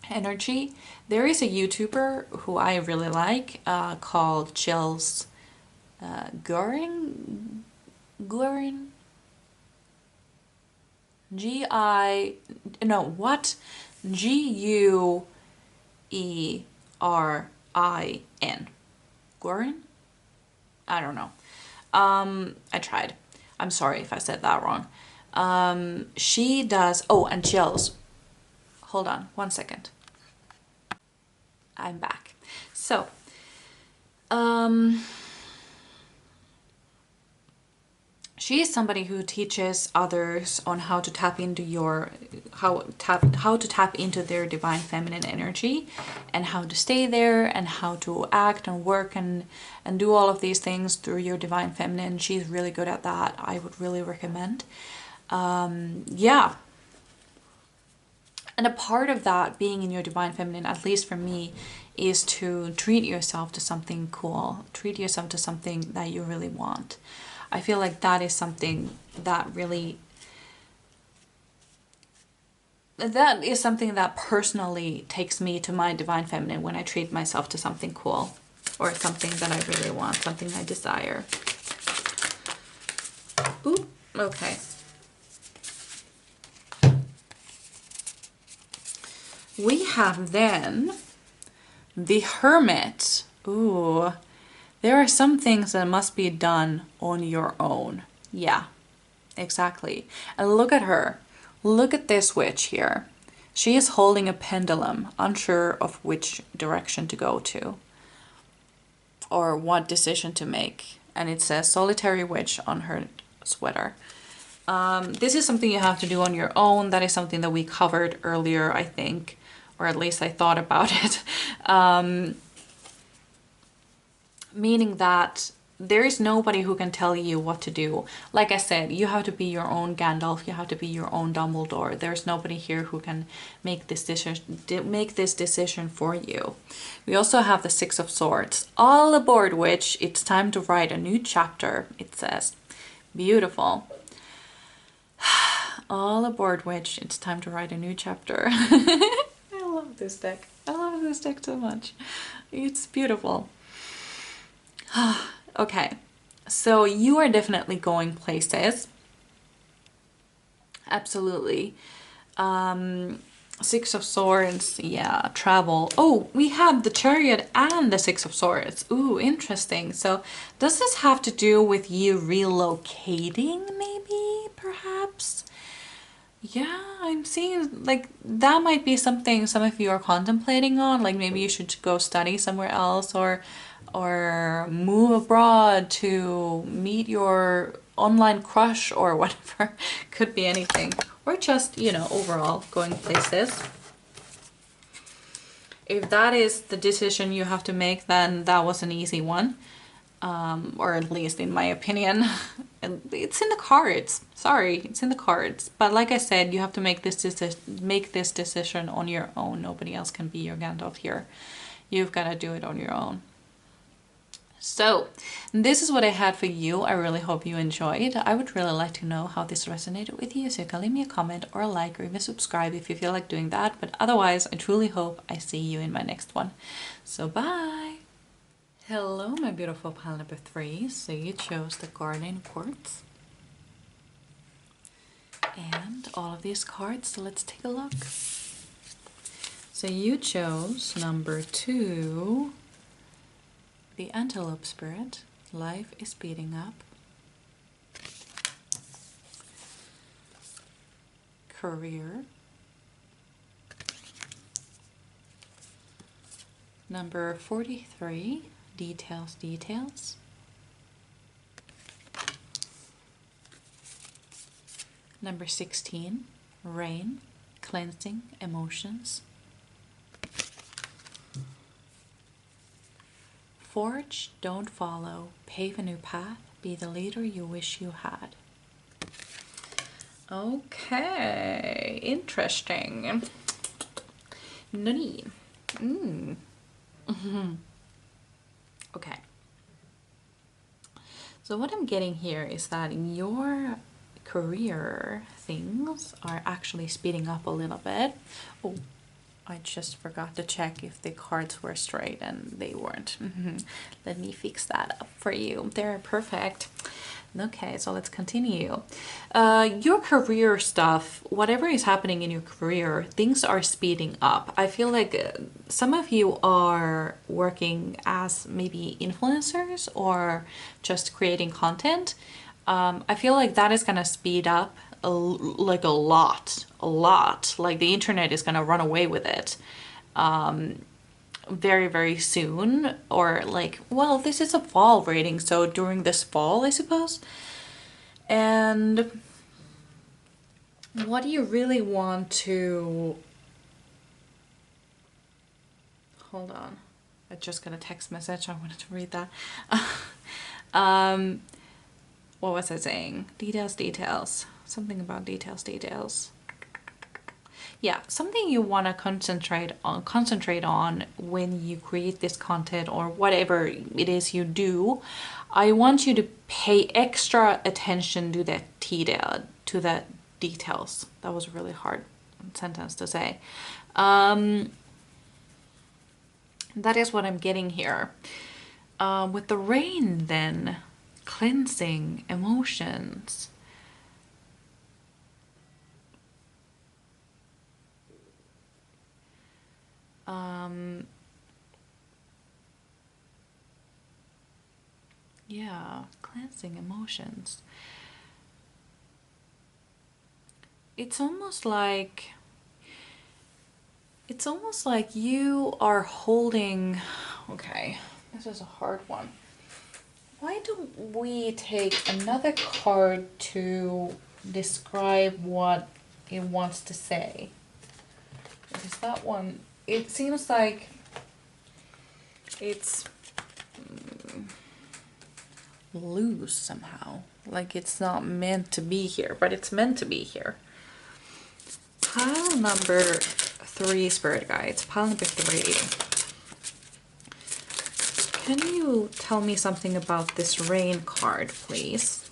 energy, there is a YouTuber who I really like called Chills Gurin? Guerin? Guerin? I don't know. I tried. I'm sorry if I said that wrong. She does... Oh, and Chills. Hold on 1 second. I'm back. So, she is somebody who teaches others on how to tap into how to tap into their divine feminine energy, and how to stay there, and how to act and work and do all of these things through your divine feminine. She's really good at that. I would really recommend. Yeah. And a part of that, being in your divine feminine, at least for me, is to treat yourself to something cool. Treat yourself to something that you really want. I feel like that is something that really... That is something that personally takes me to my divine feminine, when I treat myself to something cool. Or something that I really want. Something I desire. Ooh, okay. We have then the Hermit. Ooh, there are some things that must be done on your own. Yeah, exactly. And look at her. Look at this witch here. She is holding a pendulum, unsure of which direction to go to or what decision to make. And it says solitary witch on her sweater. This is something you have to do on your own. That is something that we covered earlier, I think, or at least I thought about it. Meaning that there is nobody who can tell you what to do. Like I said, you have to be your own Gandalf. You have to be your own Dumbledore. There's nobody here who can make this decision for you. We also have the Six of Swords. All aboard, witch. It's time to write a new chapter, it says. Beautiful. All aboard, witch. It's time to write a new chapter. I love this deck. I love this deck so much. It's beautiful. Okay, so you are definitely going places. Absolutely. Six of Swords, yeah, travel. Oh, we have the Chariot and the Six of Swords. Ooh, interesting. So does this have to do with you relocating, maybe, perhaps? Yeah, I'm seeing like that might be something some of you are contemplating on. Like maybe you should go study somewhere else, or move abroad to meet your online crush or whatever. Could be anything. Or just, you know, overall going places. If that is the decision you have to make, then that was an easy one. Or at least in my opinion. It's in the cards. Sorry, it's in the cards. But like I said, you have to make this decision on your own. Nobody else can be your Gandalf here. You've got to do it on your own. So this is what I had for you. I really hope you enjoyed. I would really like to know how this resonated with you. So you can leave me a comment or a like, or even subscribe if you feel like doing that. But otherwise, I truly hope I see you in my next one. So bye. Hello, my beautiful pile number 3. So you chose the Garden Quartz. and all of these cards. So let's take a look. So you chose number 2, the Antelope Spirit. Life is speeding up. Career. Number 43, Details, Details. Number 16, Rain, Cleansing, Emotions. Forge, don't follow, pave a new path, be the leader you wish you had. Okay, interesting. Nani. Okay. So what I'm getting here is that your career things are actually speeding up a little bit. Oh, I just forgot to check if the cards were straight and they weren't. Let me fix that up for you. They're perfect. Okay, so let's continue. Your career stuff, whatever is happening in your career, things are speeding up. I feel like some of you are working as maybe influencers or just creating content. I feel like that is gonna speed up like a lot. Like the internet is gonna run away with it very, very soon. Or like, well, this is a fall reading, so during this fall, I suppose. And what do you really want to... Hold on. I just got a text message. I wanted to read that. What was I saying? Details, details. Something about details, details. Yeah, something you want to concentrate on when you create this content or whatever it is you do. I want you to pay extra attention to the details. That was a really hard sentence to say. That is what I'm getting here. With the rain then, cleansing emotions. Yeah, cleansing emotions. It's almost like you are holding... Okay, this is a hard one. Why don't we take another card to describe what it wants to say? Because that one, it seems like it's loose somehow. Like it's not meant to be here, but it's meant to be here. Pile number 3, Spirit Guides. Pile number 3. Can you tell me something about this rain card, please?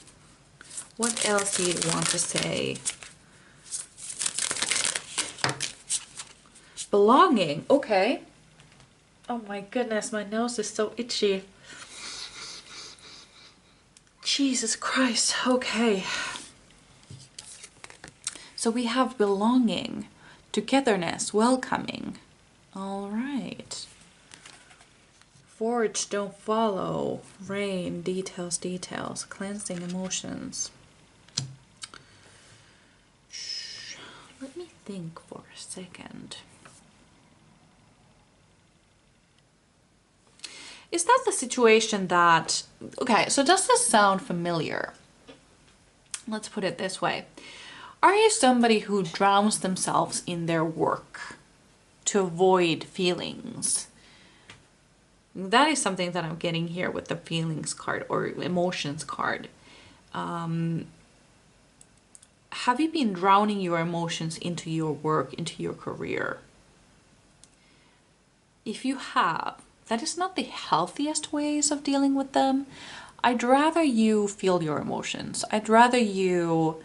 What else do you want to say? Belonging. Okay. Oh my goodness, my nose is so itchy. Jesus Christ. Okay. So we have belonging, togetherness, welcoming. All right. Forge, don't follow. Rain, details, details. Cleansing emotions. Shh. Let me think for a second. Is that the situation that... Okay, so does this sound familiar? Let's put it this way. Are you somebody who drowns themselves in their work to avoid feelings? That is something that I'm getting here with the feelings card or emotions card. Have you been drowning your emotions into your work, into your career? If you have, that is not the healthiest ways of dealing with them. I'd rather you feel your emotions. I'd rather you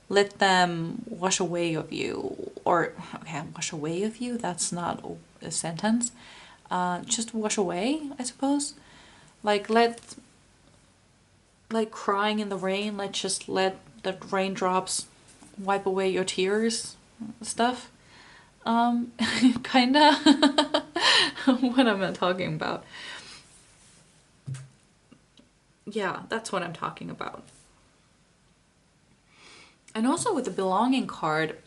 let them wash away of you. Or, okay, wash away of you? That's not a sentence. Just wash away, I suppose. Like crying in the rain, let's just let the raindrops wipe away your tears stuff. Kinda what I'm talking about. Yeah, that's what I'm talking about. And also with the belonging card,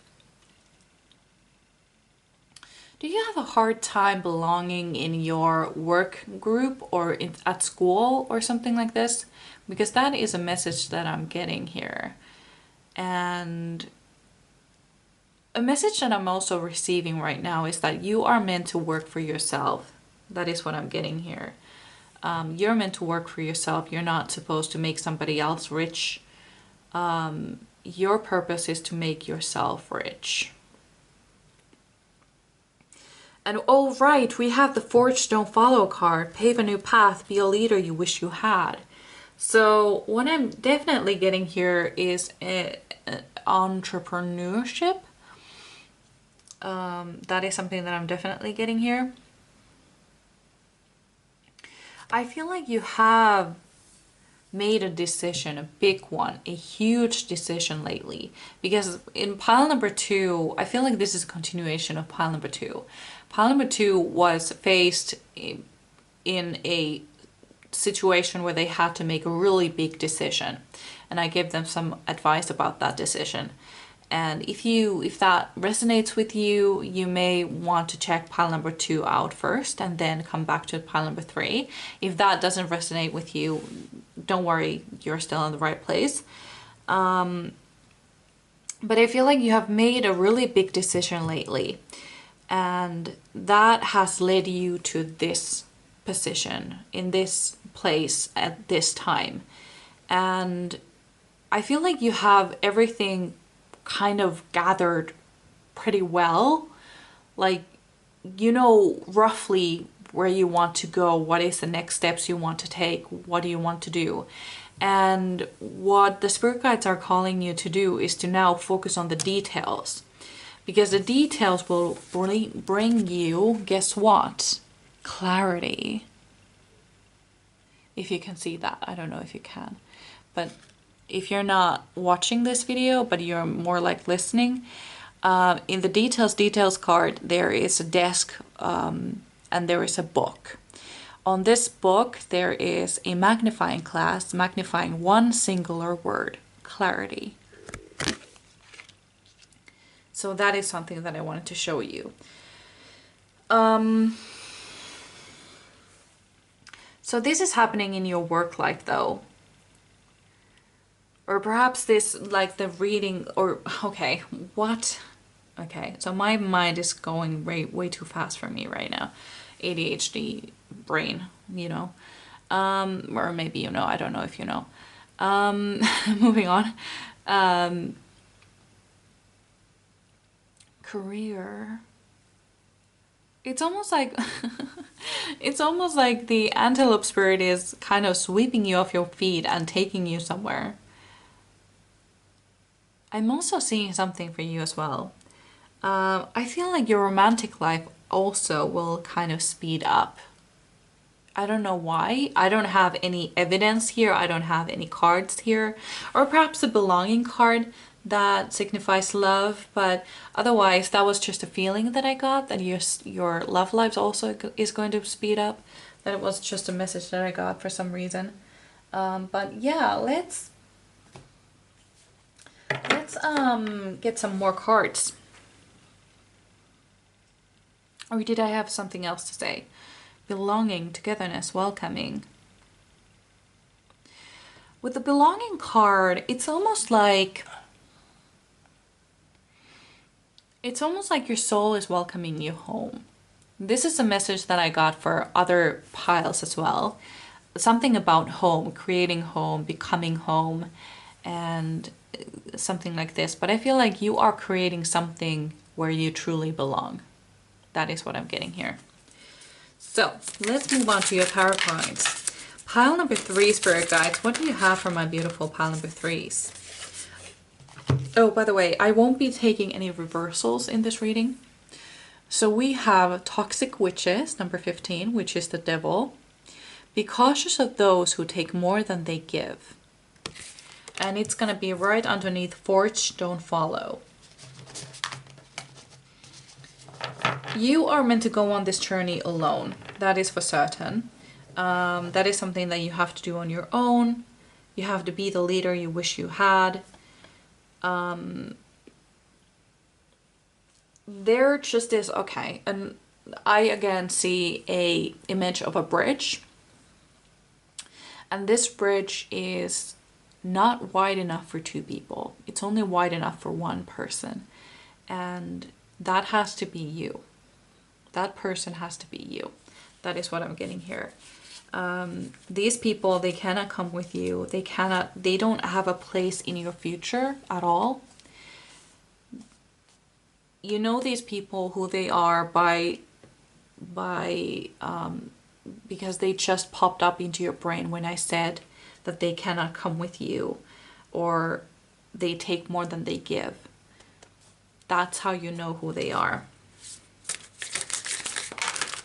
do you have a hard time belonging in your work group or at school or something like this? Because that is a message that I'm getting here. And a message that I'm also receiving right now is that you are meant to work for yourself. That is what I'm getting here. You're meant to work for yourself. You're not supposed to make somebody else rich. Your purpose is to make yourself rich. And oh right, we have the Forge Don't Follow card. Pave a new path, be a leader you wish you had. So what I'm definitely getting here is entrepreneurship. That is something that I'm definitely getting here. I feel like you have made a decision, a big one, a huge decision lately. Because in pile number 2, I feel like this is a continuation of pile number 2. Pile number 2 was faced in a situation where they had to make a really big decision. And I gave them some advice about that decision. And if that resonates with you, you may want to check pile number 2 out first and then come back to pile number 3. If that doesn't resonate with you, don't worry, you're still in the right place. But I feel like you have made a really big decision lately, and that has led you to this position, in this place at this time. And I feel like you have everything kind of gathered pretty well. Like, you know roughly where you want to go, what is the next steps you want to take, what do you want to do. And what the spirit guides are calling you to do is to now focus on the details, because the details will bring you, guess what? Clarity. If you can see that, I don't know if you can, but if you're not watching this video, but you're more like listening, in the details card, there is a desk and there is a book. On this book, there is a magnifying glass, magnifying one singular word, clarity. So that is something that I wanted to show you. So this is happening in your work life though. Or perhaps this, like the reading, or, okay, what? Okay, so my mind is going way too fast for me right now. ADHD brain, you know. Or maybe you know, I don't know if you know. Moving on. Career. It's almost like it's almost like the antelope spirit is kind of sweeping you off your feet and taking you somewhere. I'm also seeing something for you as well. I feel like your romantic life also will kind of speed up. I don't know why. I don't have any evidence here. I don't have any cards here. Or perhaps a belonging card that signifies love. But otherwise, that was just a feeling that I got, that your love life also is going to speed up. That it was just a message that I got for some reason. But yeah, let's get some more cards. Or did I have something else to say? Belonging, togetherness, welcoming. With the belonging card, it's almost like your soul is welcoming you home. This is a message that I got for other piles as well. Something about home, creating home, becoming home, and something like this. But I feel like you are creating something where you truly belong. That is what I'm getting here. So let's move on to your tarot cards. Pile number 3, spirit guides. What do you have for my beautiful pile number 3s? Oh, by the way, I won't be taking any reversals in this reading. So we have toxic witches, number 15, which is the devil. Be cautious of those who take more than they give. And it's gonna be right underneath Forge, Don't Follow. You are meant to go on this journey alone. That is for certain. That is something that you have to do on your own. You have to be the leader you wish you had. There just is, okay, and I again see a image of a bridge. And this bridge is not wide enough for two people. It's only wide enough for one person. And that has to be you. That person has to be you. That is what I'm getting here. These people, they cannot come with you. They don't have a place in your future at all. You know these people, who they are because they just popped up into your brain when I said that they cannot come with you, or they take more than they give. That's how you know who they are.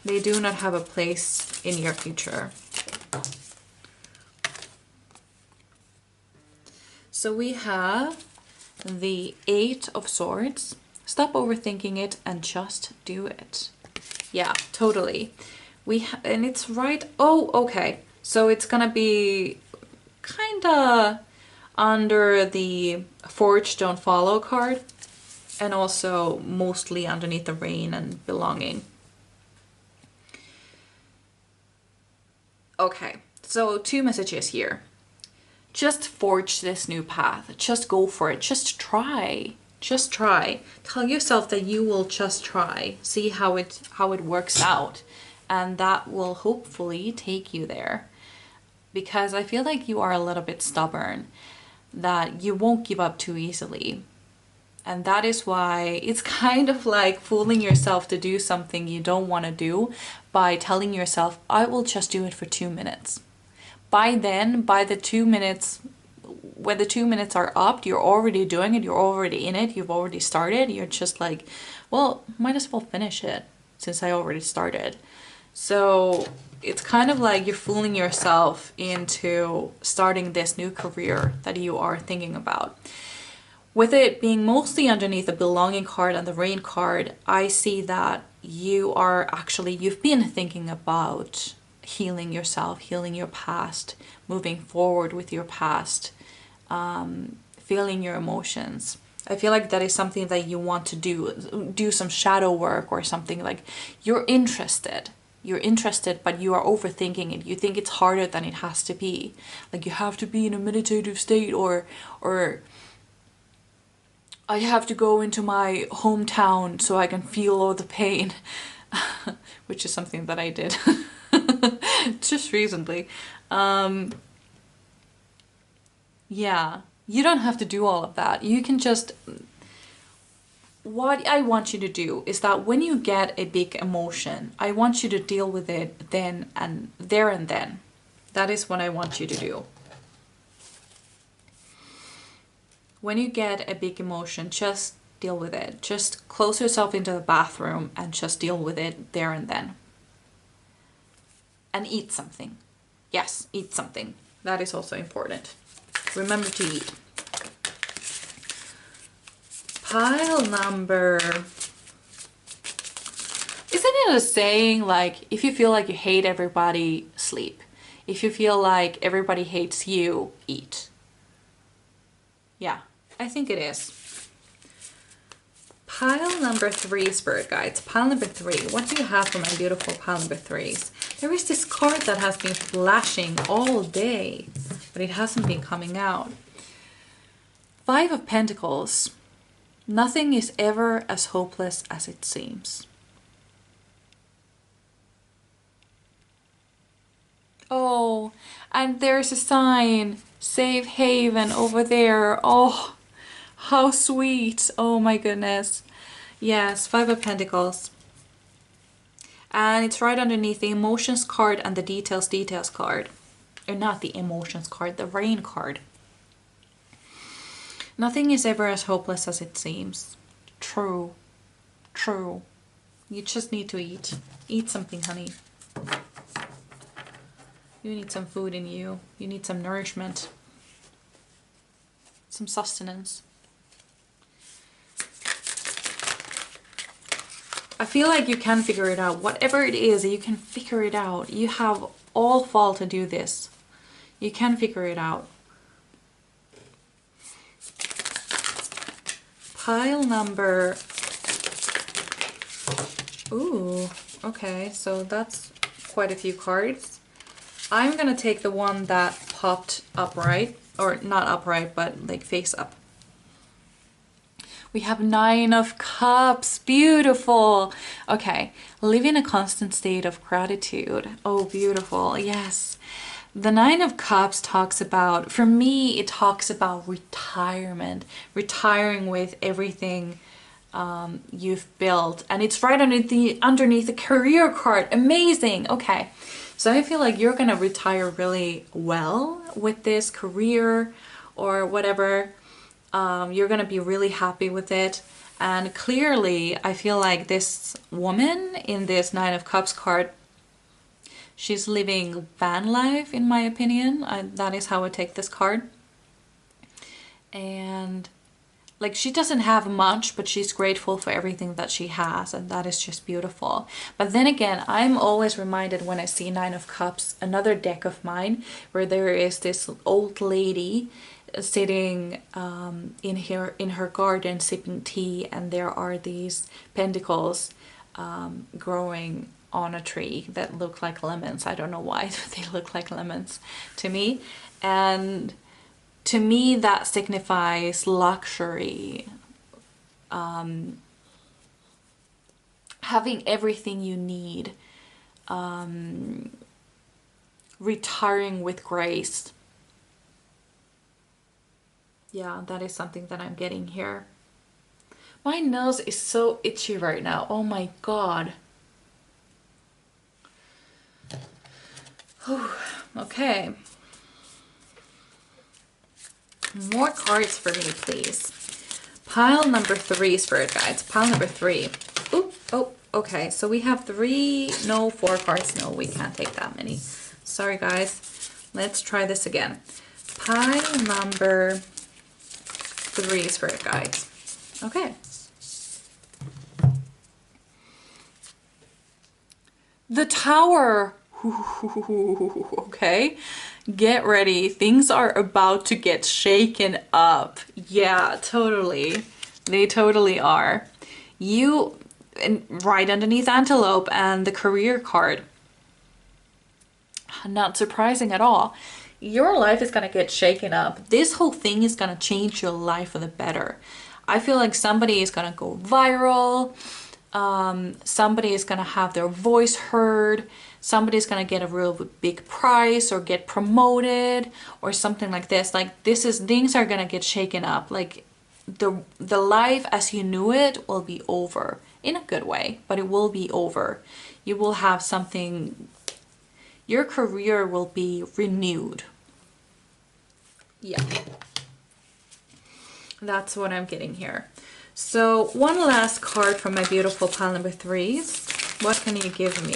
They do not have a place in your future. So we have the Eight of Swords. Stop overthinking it and just do it. Yeah, totally. And it's right. Oh, okay. So it's gonna be kind of under the Forge, Don't Follow card, and also mostly underneath the Rain and Belonging. Okay, so two messages here. Just forge this new path. Just go for it. Just try. Just try. Tell yourself that you will just try. See how it works out. And that will hopefully take you there. Because I feel like you are a little bit stubborn. That you won't give up too easily. And that is why it's kind of like fooling yourself to do something you don't want to do by telling yourself, I will just do it for 2 minutes. By then, by the 2 minutes, when the 2 minutes are up, you're already doing it, you're already in it, you've already started. You're just like, well, might as well finish it since I already started. So it's kind of like you're fooling yourself into starting this new career that you are thinking about. With it being mostly underneath the Belonging card and the Rain card, I see that you've been thinking about healing yourself, healing your past, moving forward with your past, feeling your emotions. I feel like that is something that you want to do some shadow work or something. Like you're interested, but you are overthinking it. You think it's harder than it has to be. Like you have to be in a meditative state, or I have to go into my hometown so I can feel all the pain, which is something that I did just recently. Yeah, you don't have to do all of that. You can just... What I want you to do is that when you get a big emotion, I want you to deal with it then and there and then. That is what I want you to do. When you get a big emotion, just deal with it. Just close yourself into the bathroom and just deal with it there and then. And eat something. Yes, eat something. That is also important. Remember to eat. Pile number... Isn't it a saying like, if you feel like you hate everybody, sleep. If you feel like everybody hates you, eat. Yeah, I think it is. Pile number 3, Spirit Guides. Pile number 3. What do you have for my beautiful pile number 3s? There is this card that has been flashing all day, but it hasn't been coming out. 5 of Pentacles. Nothing is ever as hopeless as it seems. Oh, and there's a sign. Safe haven over there. Oh, how sweet. Oh my goodness. Yes, 5 of Pentacles. And it's right underneath the Emotions card and the Details card. Or not the Emotions card, the Rain card. Nothing is ever as hopeless as it seems. True. True. You just need to eat. Eat something, honey. You need some food in you. You need some nourishment. some sustenance. I feel like you can figure it out. Whatever it is, you can figure it out. You have all fall to do this. You can figure it out. Pile number... Ooh, okay, so that's quite a few cards. I'm gonna take the one that popped upright, or not upright, but like face up. We have 9 of Cups, beautiful. Okay, live in a constant state of gratitude. Oh, beautiful, yes. The 9 of Cups talks about, for me, it talks about retirement, retiring with everything you've built, and it's right underneath the career card. Amazing. Okay, so I feel like you're gonna retire really well with this career or whatever. You're gonna be really happy with it, and clearly I feel like this woman in this 9 of Cups card, she's living van life, in my opinion. That is how I take this card. And like, she doesn't have much, but she's grateful for everything that she has, and that is just beautiful. But then again, I'm always reminded when I see 9 of Cups, another deck of mine, where there is this old lady sitting in her garden sipping tea, and there are these pentacles growing on a tree that look like lemons. I don't know why they look like lemons to me. And to me, that signifies luxury, having everything you need, retiring with grace. Yeah, that is something that I'm getting here. My nose is so itchy right now. Oh my God. Whew. Okay. More cards for me, please. Pile number 3, Spirit Guides. Pile number 3. Ooh, oh, okay. So we have 3, no, 4 cards. No, we can't take that many. Sorry, guys. Let's try this again. Pile number 3, Spirit Guides. Okay. The Tower. Okay, get ready. Things are about to get shaken up. Yeah, totally. They totally are. You, and right underneath Antelope and the career card. Not surprising at all. Your life is gonna get shaken up. This whole thing is gonna change your life for the better. I feel like somebody is gonna go viral. Somebody is gonna have their voice heard. Somebody's gonna get a real big prize or get promoted or something like this. Like, things are gonna get shaken up. Like, the life as you knew it will be over in a good way, but it will be over. You will have something, your career will be renewed. Yeah, that's what I'm getting here. So one last card from my beautiful pile number 3s. What can you give me?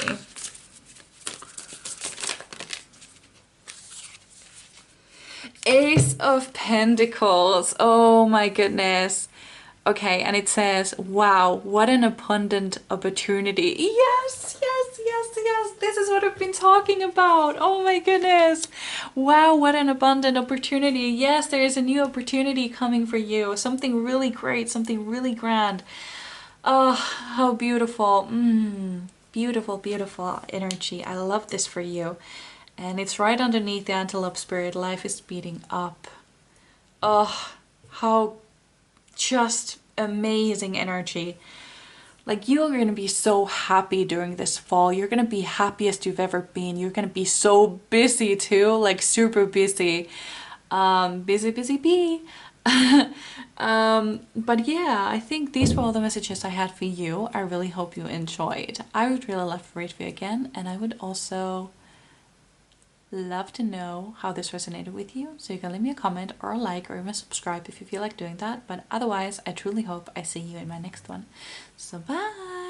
Ace of Pentacles. Oh my goodness. Okay, and it says, wow, what an abundant opportunity. Yes, yes, yes, yes. This is what I've been talking about. Oh my goodness. Wow, what an abundant opportunity. Yes, there is a new opportunity coming for you. Something really great, something really grand. Oh, how beautiful. Beautiful, beautiful energy. I love this for you. And it's right underneath the Antelope Spirit. Life is speeding up. Oh, how just amazing energy. Like, you're going to be so happy during this fall. You're going to be happiest you've ever been. You're going to be so busy too, like super busy. Busy, busy bee. But yeah, I think these were all the messages I had for you. I really hope you enjoyed. I would really love to read for you again, and I would also love to know how this resonated with you. So you can leave me a comment or a like or even subscribe if you feel like doing that. But otherwise, I truly hope I see you in my next one. So bye!